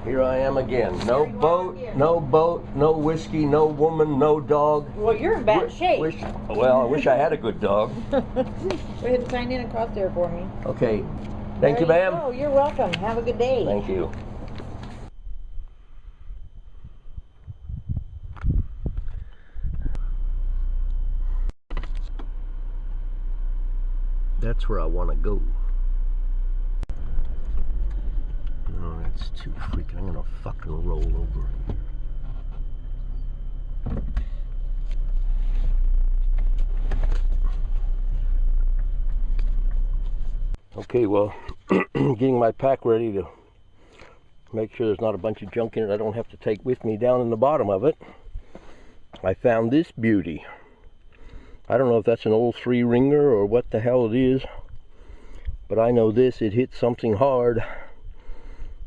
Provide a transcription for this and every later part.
Here I am again. No boat, no whiskey, no woman, no dog. Well, you're in bad shape. Well, I wish I had a good dog. Go ahead and sign in across there for me. Okay. Thank you, ma'am. Oh, you're welcome. Have a good day. Thank you. That's where I want to go. No, that's too freaking. I'm gonna fucking roll over. Okay, well, getting my pack ready to make sure there's not a bunch of junk in it I don't have to take with me down in the bottom of it. I found this beauty. I don't know if that's an old 3-ringer or what the hell it is, but I know this, it hit something hard,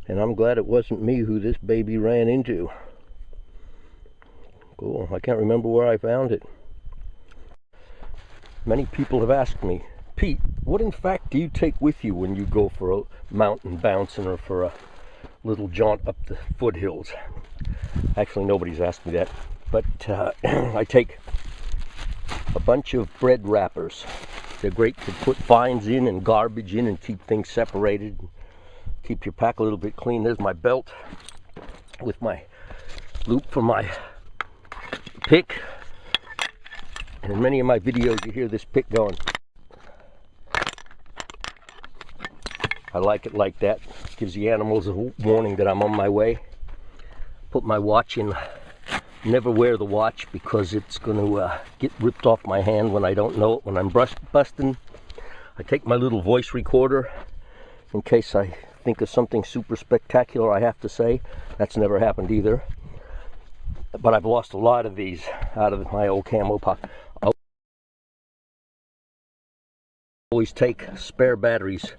and I'm glad it wasn't me who this baby ran into. Cool. I can't remember where I found it. Many people have asked me, Pete, what in fact do you take with you when you go for a mountain bouncing or for a little jaunt up the foothills? Actually, nobody's asked me that, but I take a bunch of bread wrappers. They're great to put fines in and garbage in and keep things separated. Keep your pack a little bit clean. There's my belt with my loop for my pick. And in many of my videos you hear this pick going. I like it like that. Gives the animals a warning that I'm on my way. Put my watch in. Never wear the watch because it's going to get ripped off my hand when I don't know it. When I'm busting, I take my little voice recorder in case I think of something super spectacular I have to say. That's never happened either. But I've lost a lot of these out of my old camo pocket. I always take spare batteries,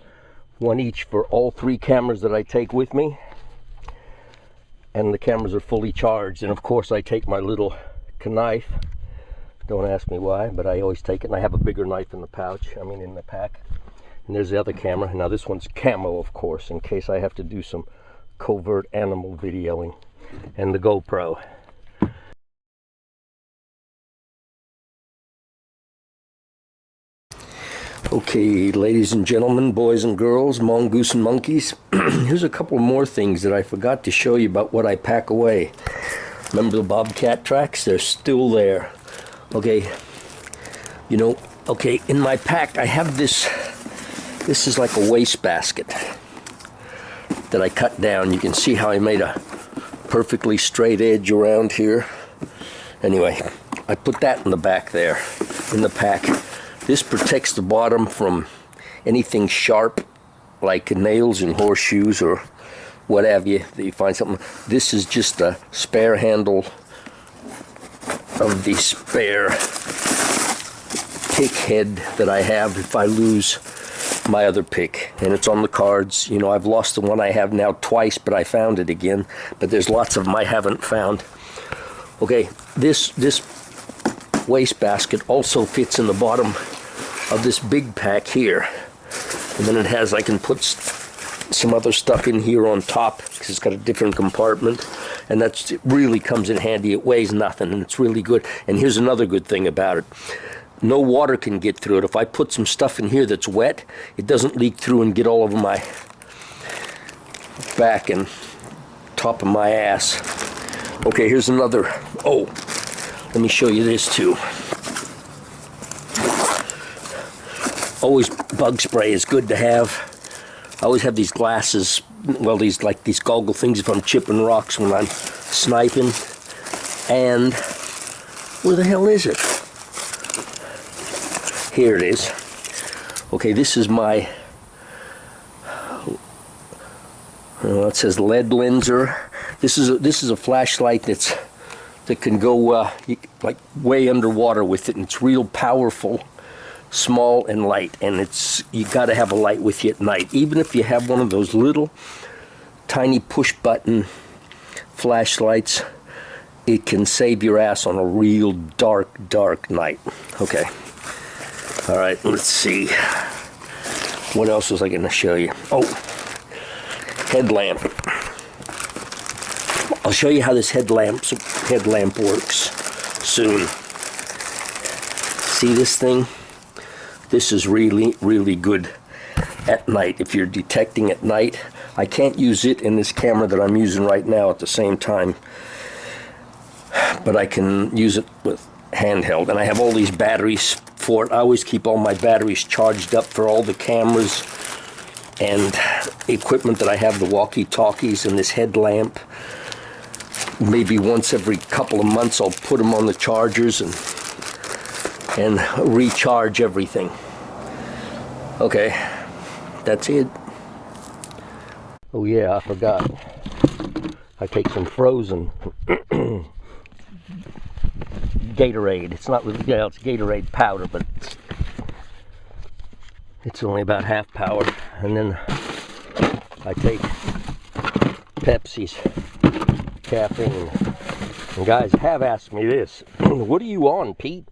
one each for all 3 cameras that I take with me. And the cameras are fully charged. And of course I take my little knife. Don't ask me why, but I always take it. And I have a bigger knife in the pouch, in the pack. And there's the other camera. Now this one's camo, of course, in case I have to do some covert animal videoing. And the GoPro. Okay, ladies and gentlemen, boys and girls, mongoose and monkeys, here's a couple more things that I forgot to show you about what I pack away. Remember the bobcat tracks? They're still there. Okay, in my pack I have this is like a wastebasket that I cut down. You can see how I made a perfectly straight edge around here. Anyway, I put that in the back there, in the pack. This protects the bottom from anything sharp, like nails and horseshoes or what have you, that you find something. This is just a spare handle of the spare pick head that I have if I lose my other pick. And it's on the cards. I've lost the one I have now twice, but I found it again. But there's lots of them I haven't found. Okay, this wastebasket also fits in the bottom of this big pack here, and then I can put some other stuff in here on top because it's got a different compartment, and it really comes in handy. It weighs nothing and it's really good. And here's another good thing about it: no water can get through it. If I put some stuff in here that's wet, it doesn't leak through and get all over my back and top of my ass. Okay, here's another. Oh, let me show you this too. Always bug spray is good to have. I always have these glasses, well, these goggle things if I'm chipping rocks when I'm sniping. And where the hell is it? Here it is. Okay, this is my, it says lead lenser. This is a flashlight that can go like way underwater with it, and it's real powerful. Small and light, and you got to have a light with you at night. Even if you have one of those little tiny push button flashlights, it can save your ass on a real dark night. Okay, all right, let's see, what else was I going to show you? Oh, headlamp. I'll show you how this headlamp works soon. See this thing? This is really, really good at night. If you're detecting at night, I can't use it in this camera that I'm using right now at the same time, but I can use it with handheld. And I have all these batteries for it. I always keep all my batteries charged up for all the cameras and equipment that I have, the walkie-talkies and this headlamp. Maybe once every couple of months I'll put them on the chargers and recharge everything. Okay, that's it. Oh yeah, I forgot. I take some frozen Gatorade. It's not really, yeah, it's Gatorade powder, but it's only about half power. And then I take Pepsi's caffeine. And guys have asked me this, what are you on, Pete?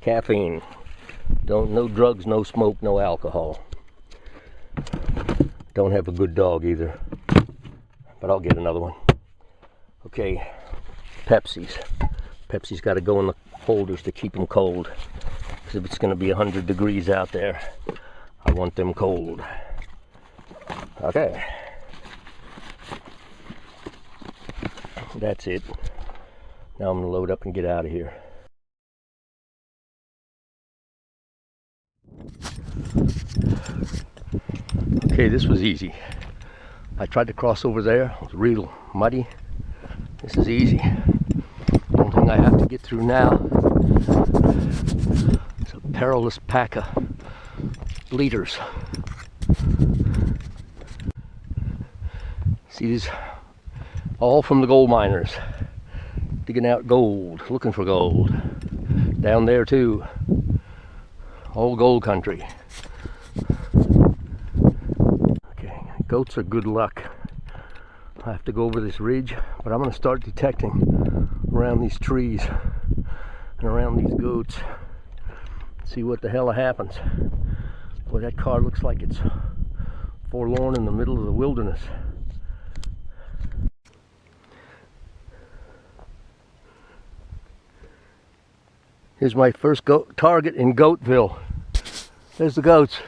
Caffeine. No drugs, no smoke, no alcohol. Don't have a good dog either, but I'll get another one. Okay, Pepsi's. Pepsi's got to go in the holders to keep them cold, because if it's going to be 100 degrees out there, I want them cold. Okay. That's it. Now I'm going to load up and get out of here. Okay, this was easy. I tried to cross over there. It was real muddy. This is easy. The only thing I have to get through now is a perilous pack of bleeders. See these? All from the gold miners. Digging out gold, looking for gold. Down there too. All gold country. Goats are good luck. I have to go over this ridge, but I'm going to start detecting around these trees and around these goats. See what the hell happens. Boy, that car looks like it's forlorn in the middle of the wilderness. Here's my first target in Goatville. There's the goats.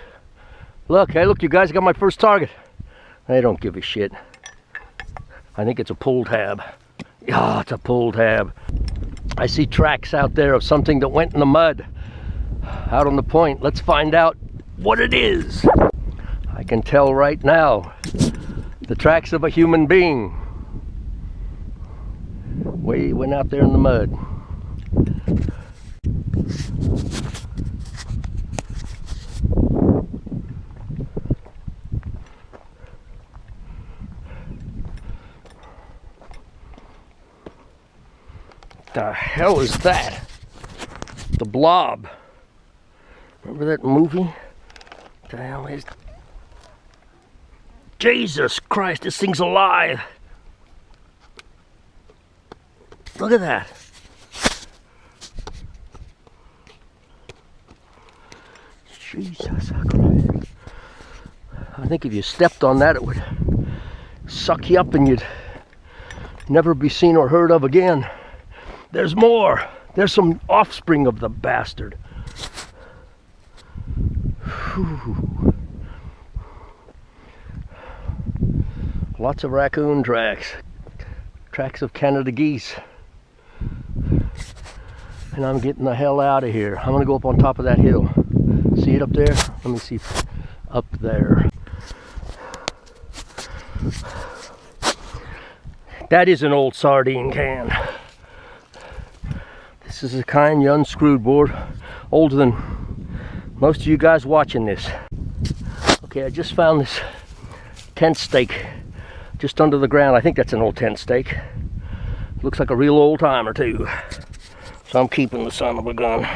Look, hey look you guys, I got my first target. They don't give a shit. I think it's a pull tab. Yeah, it's a pull tab. I see tracks out there of something that went in the mud out on the point. Let's find out what it is. I can tell right now. The tracks of a human being. Went out there in the mud. The hell is that? The Blob. Remember that movie? What the hell is... Jesus Christ, this thing's alive! Look at that! Jesus Christ. I think if you stepped on that, it would suck you up and you'd never be seen or heard of again. There's more. There's some offspring of the bastard. Whew. Lots of raccoon tracks. Tracks of Canada geese. And I'm getting the hell out of here. I'm gonna go up on top of that hill. See it up there? Let me see. Up there. That is an old sardine can. This is the kind you unscrewed, board. Older than most of you guys watching this. Okay, I just found this tent stake just under the ground. I think that's an old tent stake. Looks like a real old timer too. So I'm keeping the son of a gun.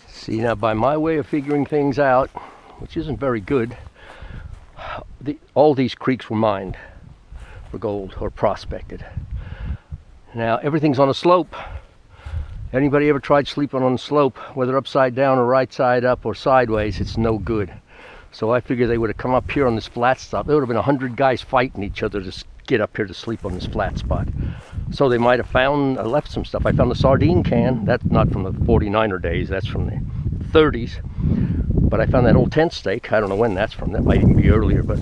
See, now by my way of figuring things out, which isn't very good, all these creeks were mined for gold or prospected. Now everything's on a slope. Anybody ever tried sleeping on a slope, whether upside down or right side up or sideways, it's no good. So I figured they would have come up here on this flat spot. There would have been 100 guys fighting each other to get up here to sleep on this flat spot. So they might have found, left some stuff. I found a sardine can. That's not from the 49er days. That's from the 30s. But I found that old tent stake. I don't know when that's from. That might even be earlier, but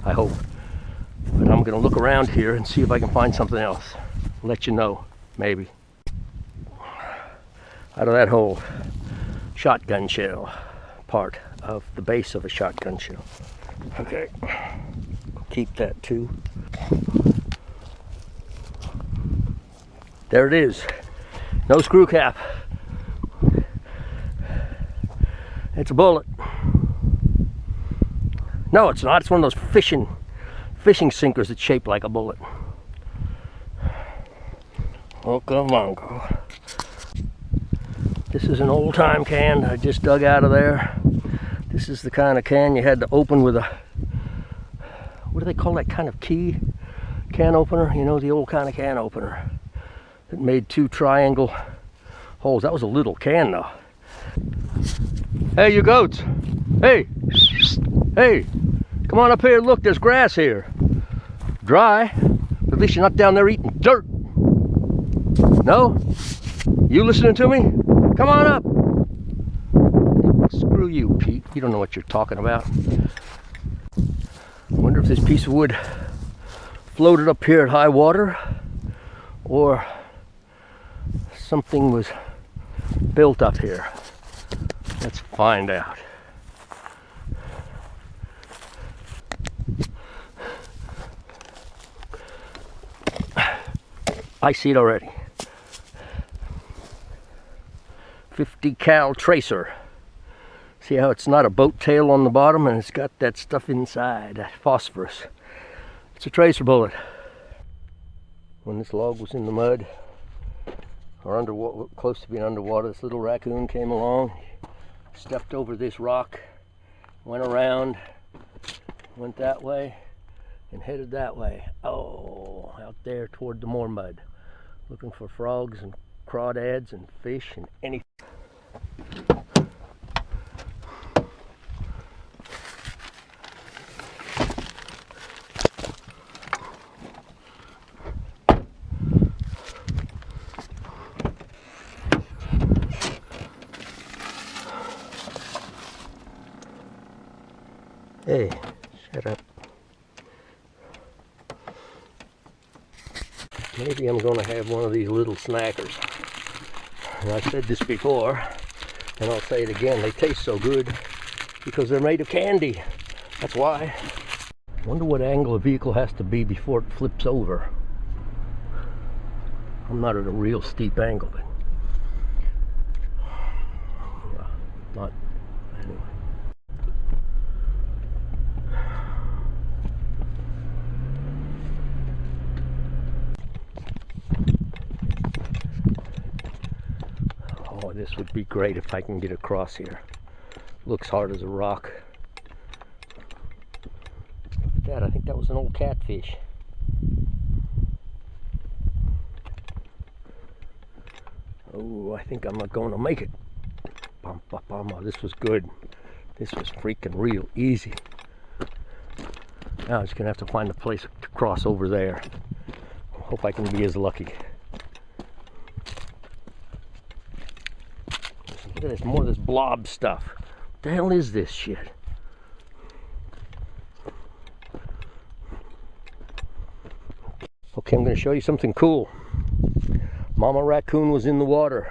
I hope. But I'm going to look around here and see if I can find something else. I'll let you know, maybe. Out of that hole, shotgun shell, part of the base of a shotgun shell. Okay, keep that too. There it is. No screw cap. It's a bullet. No, it's not. It's one of those fishing sinkers that's shaped like a bullet. Okavango. This is an old time can I just dug out of there. This is the kind of can you had to open with a, what do they call that kind of key? Can opener? You know, the old kind of can opener that made 2 triangle holes. That was a little can though. Hey, you goats. Hey. Hey. Come on up here. Look, there's grass here. Dry. But at least you're not down there eating dirt. No? You listening to me? Come on up. Screw you, Pete. You don't know what you're talking about. I wonder if this piece of wood floated up here at high water or something was built up here. Let's find out. I see it already. 50 cal tracer. See how it's not a boat tail on the bottom and it's got that stuff inside, that phosphorus. It's a tracer bullet. When this log was in the mud or underwater, close to being underwater, this little raccoon came along, stepped over this rock, went around, went that way, and headed that way. Oh, out there toward the more mud, looking for frogs and crawdads and fish and anything. Hey, shut up. Maybe I'm going to have one of these little snackers. And I've said this before, and I'll say it again. They taste so good because they're made of candy. That's why. I wonder what angle a vehicle has to be before it flips over. I'm not at a real steep angle, but yeah, not anyway. Oh, this would be great if I can get across here. Looks hard as a rock. Dad, I think that was an old catfish. Oh, I think I'm not going to make it. Oh, this was good. This was freaking real easy. Now I'm just going to have to find a place to cross over there. Hope I can be as lucky. Look at this, more of this blob stuff. What the hell is this shit? Okay, I'm going to show you something cool. Mama raccoon was in the water.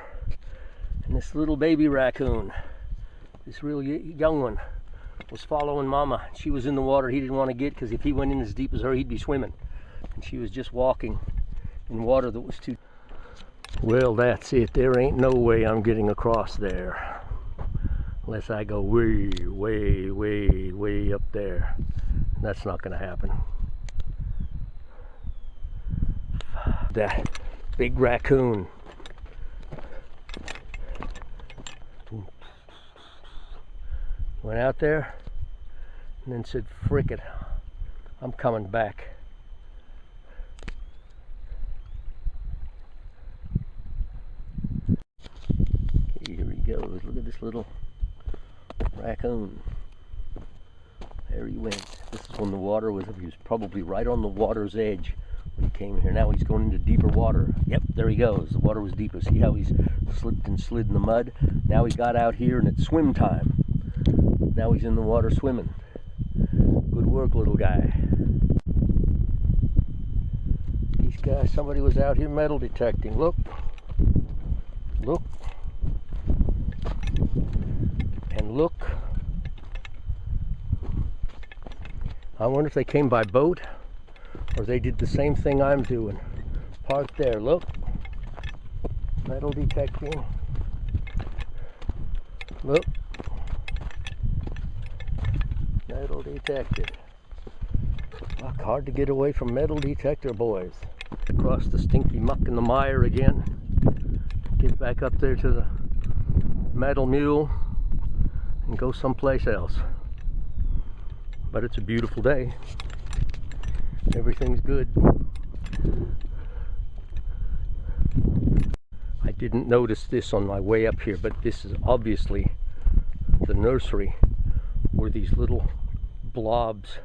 And this little baby raccoon, this real young one, was following Mama. She was in the water he didn't want to get because if he went in as deep as her, he'd be swimming. And she was just walking in water that was too... Well, that's it. There ain't no way I'm getting across there. Unless I go way, way, way, way up there. That's not going to happen. That big raccoon. Went out there and then said, frick it, I'm coming back. Here he goes. Look at this little raccoon. There he went. This is when the water was, he was probably right on the water's edge when he came here. Now he's going into deeper water. Yep, there he goes. The water was deeper. See how he's slipped and slid in the mud? Now he got out here and it's swim time. Now he's in the water swimming. Good work, little guy. These guys, somebody was out here metal detecting. Look. Look. And look. I wonder if they came by boat or they did the same thing I'm doing. Parked there, look. Metal detecting. Look. Metal detected. Fuck, hard to get away from metal detector, boys. Across the stinky muck and the mire again. Get back up there to the metal mule and go someplace else. But it's a beautiful day. Everything's good. I didn't notice this on my way up here, but this is obviously the nursery where these little blobs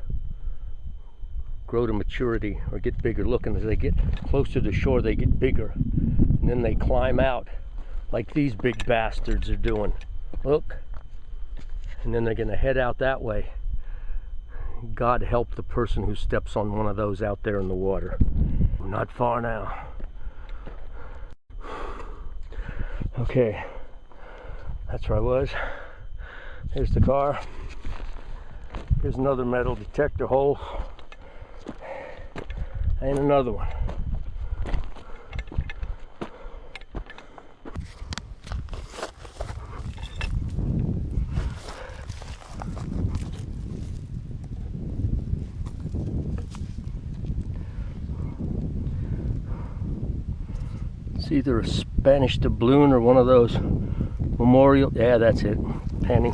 grow to maturity or get bigger. Look, and as they get closer to shore, they get bigger. And then they climb out like these big bastards are doing. Look. And then they're going to head out that way. God help the person who steps on one of those out there in the water. I'm not far now. Okay, that's where I was. Here's the car. Here's another metal detector hole. And another one. It's either a Spanish doubloon or one of those memorial. Yeah, that's it. Penny.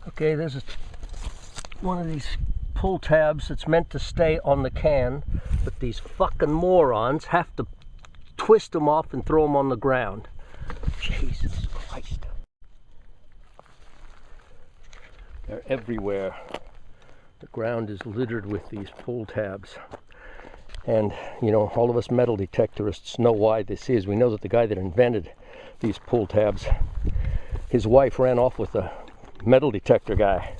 Okay, there's one of these pull tabs that's meant to stay on the can, but these fucking morons have to twist them off and throw them on the ground. Jesus Christ. They're everywhere. The ground is littered with these pull tabs. And, you know, all of us metal detectorists know why this is. We know that the guy that invented these pull tabs, his wife ran off with a metal detector guy.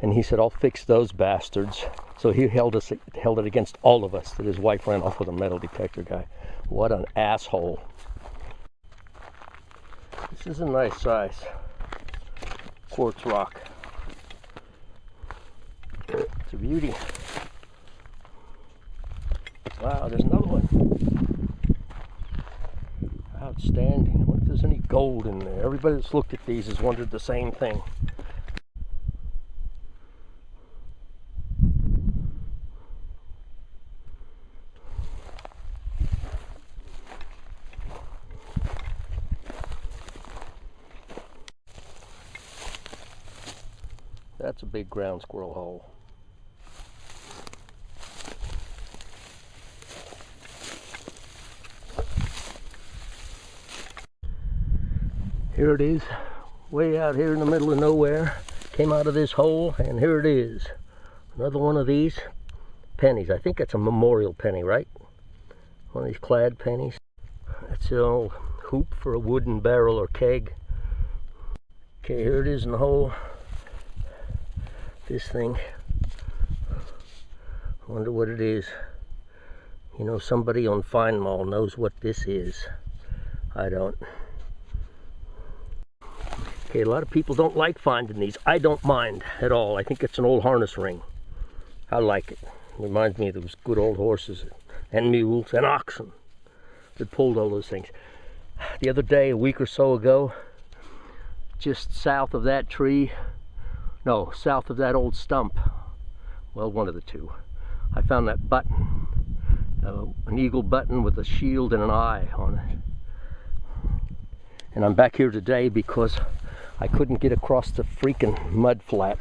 And he said, I'll fix those bastards. So he held it against all of us that his wife ran off with a metal detector guy. What an asshole. This is a nice size quartz rock. It's a beauty. Wow, there's another one. Outstanding. I wonder if there's any gold in there. Everybody that's looked at these has wondered the same thing. That's a big ground squirrel hole. Here it is, way out here in the middle of nowhere. Came out of this hole, and here it is. Another one of these pennies. I think that's a memorial penny, right? One of these clad pennies. That's an old hoop for a wooden barrel or keg. Okay, here it is in the hole. This thing. I wonder what it is. You know, somebody on Fine Mall knows what this is. I don't. Okay, a lot of people don't like finding these. I don't mind at all. I think it's an old harness ring. I like it. It reminds me of those good old horses and mules and oxen that pulled all those things. The other day, a week or so ago, just south of that tree, no, south of that old stump, well, one of the two, I found that button, an eagle button with a shield and an eye on it. And I'm back here today because I couldn't get across the freaking mud flat.